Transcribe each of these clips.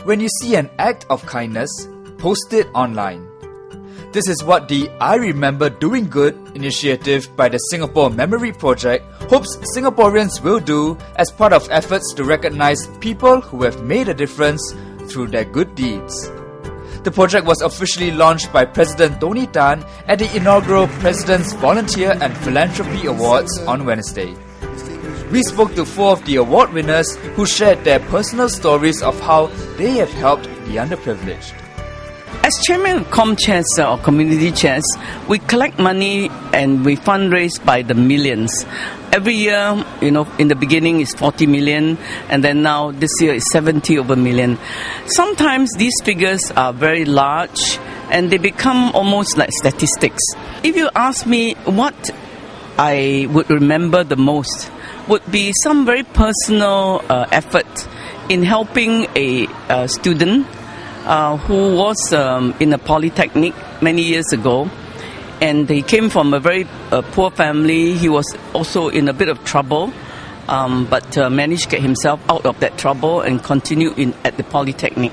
when you see an act of kindness, post it online. This is what the I Remember Doing Good initiative by the Singapore Memory Project hopes Singaporeans will do as part of efforts to recognize people who have made a difference through their good deeds. The project was officially launched by President Tony Tan at the inaugural President's Volunteer and Philanthropy Awards on Wednesday. We spoke to 4 of the award winners who shared their personal stories of how they have helped the underprivileged. As chairman of ComChairs or community chairs, we collect money and we fundraise by the millions. Every year, in the beginning it's 40 million, and then now this year is 70 over million. Sometimes these figures are very large and they become almost like statistics. If you ask me what I would remember the most, would be some very personal effort in helping a student who was in a polytechnic many years ago, and he came from a very poor family. He was also in a bit of trouble, but managed to get himself out of that trouble and continue at the polytechnic.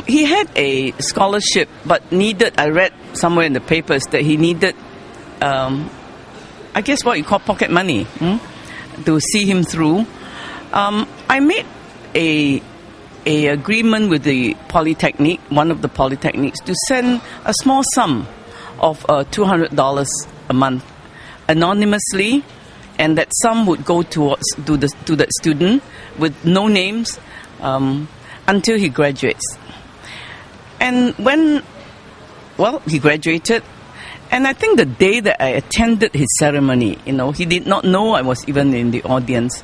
He had a scholarship, but I read somewhere in the papers that he needed, I guess what you call pocket money, to see him through. I made a agreement with the polytechnic, one of the polytechnics, to send a small sum of $200 a month anonymously, and that sum would go to that student with no names until he graduates. And he graduated. And I think the day that I attended his ceremony, he did not know I was even in the audience,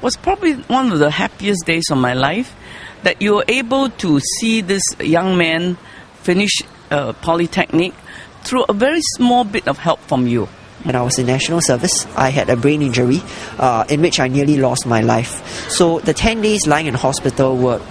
was probably one of the happiest days of my life, that you were able to see this young man finish polytechnic through a very small bit of help from you. When I was in national service, I had a brain injury in which I nearly lost my life. So the 10 days lying in hospital were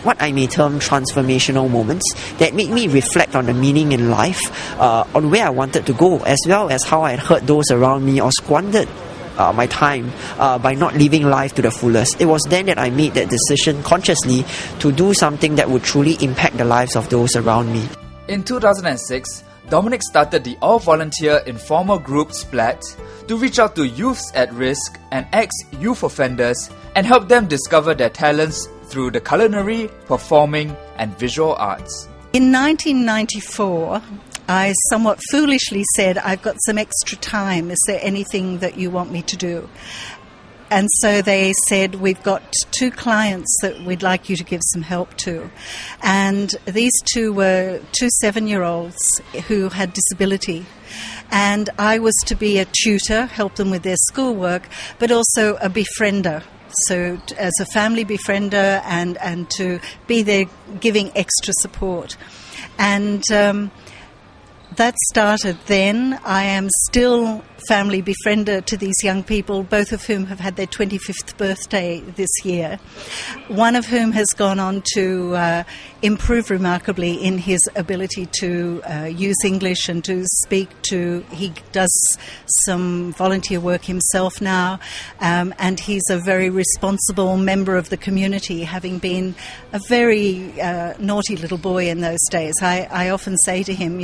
what I may term transformational moments that made me reflect on the meaning in life, on where I wanted to go, as well as how I had hurt those around me or squandered my time by not living life to the fullest. It was then that I made that decision consciously to do something that would truly impact the lives of those around me. In 2006, Dominic started the all-volunteer informal group Splat to reach out to youths at risk and ex-youth offenders and help them discover their talents through the culinary, performing and visual arts. In 1994, I somewhat foolishly said, I've got some extra time, is there anything that you want me to do? And so they said, we've got 2 clients that we'd like you to give some help to. And these 2 were 2 7-year-olds who had disability. And I was to be a tutor, help them with their schoolwork, but also a befriender. So as a family befriender and to be there giving extra support. And that started then. I am still family befriender to these young people, both of whom have had their 25th birthday this year. One of whom has gone on to improve remarkably in his ability to use English and to speak to. He does some volunteer work himself now, and he's a very responsible member of the community, having been a very naughty little boy in those days. I often say to him,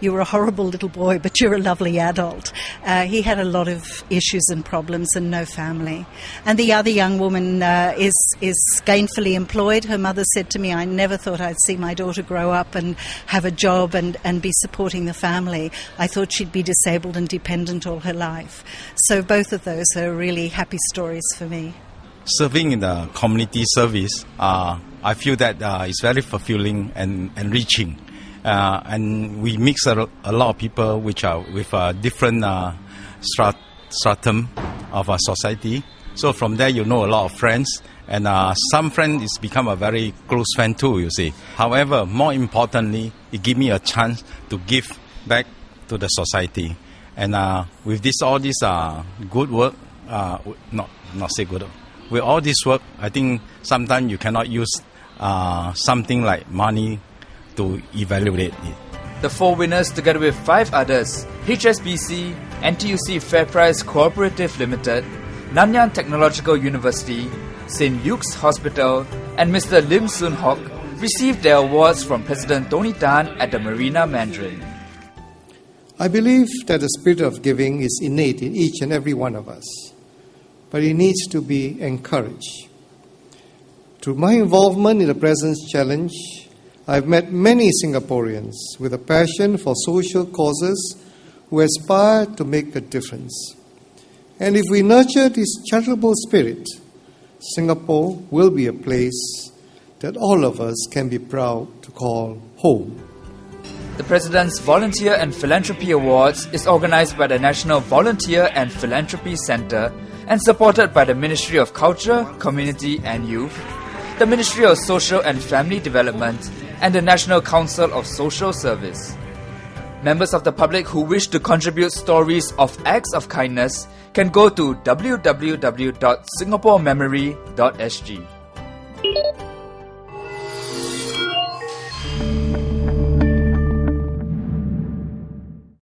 you were a horrible little boy, but you're a lovely adult. He had a lot of issues and problems and no family. And the other young woman is gainfully employed. Her mother said to me, I never thought I'd see my daughter grow up and have a job and be supporting the family. I thought she'd be disabled and dependent all her life. So both of those are really happy stories for me. Serving in the community service, I feel that it's very fulfilling and enriching. And we mix a lot of people which are with different stratum of our society. So from there you know a lot of friends, and some friends is become a very close friend too, you see. However, more importantly, it gives me a chance to give back to the society. And with all this good work, not say good work, with all this work, I think sometimes you cannot use something like money to evaluate it. The 4 winners, together with 5 others, HSBC, NTUC FairPrice Cooperative Limited, Nanyang Technological University, St. Luke's Hospital, and Mr. Lim Soon Hock received their awards from President Tony Tan at the Marina Mandarin. I believe that the spirit of giving is innate in each and every one of us, but it needs to be encouraged. Through my involvement in the President's Challenge, I've met many Singaporeans with a passion for social causes who aspire to make a difference. And if we nurture this charitable spirit, Singapore will be a place that all of us can be proud to call home. The President's Volunteer and Philanthropy Awards is organized by the National Volunteer and Philanthropy Centre and supported by the Ministry of Culture, Community and Youth, the Ministry of Social and Family Development, and the National Council of Social Service. Members of the public who wish to contribute stories of acts of kindness can go to www.singaporememory.sg.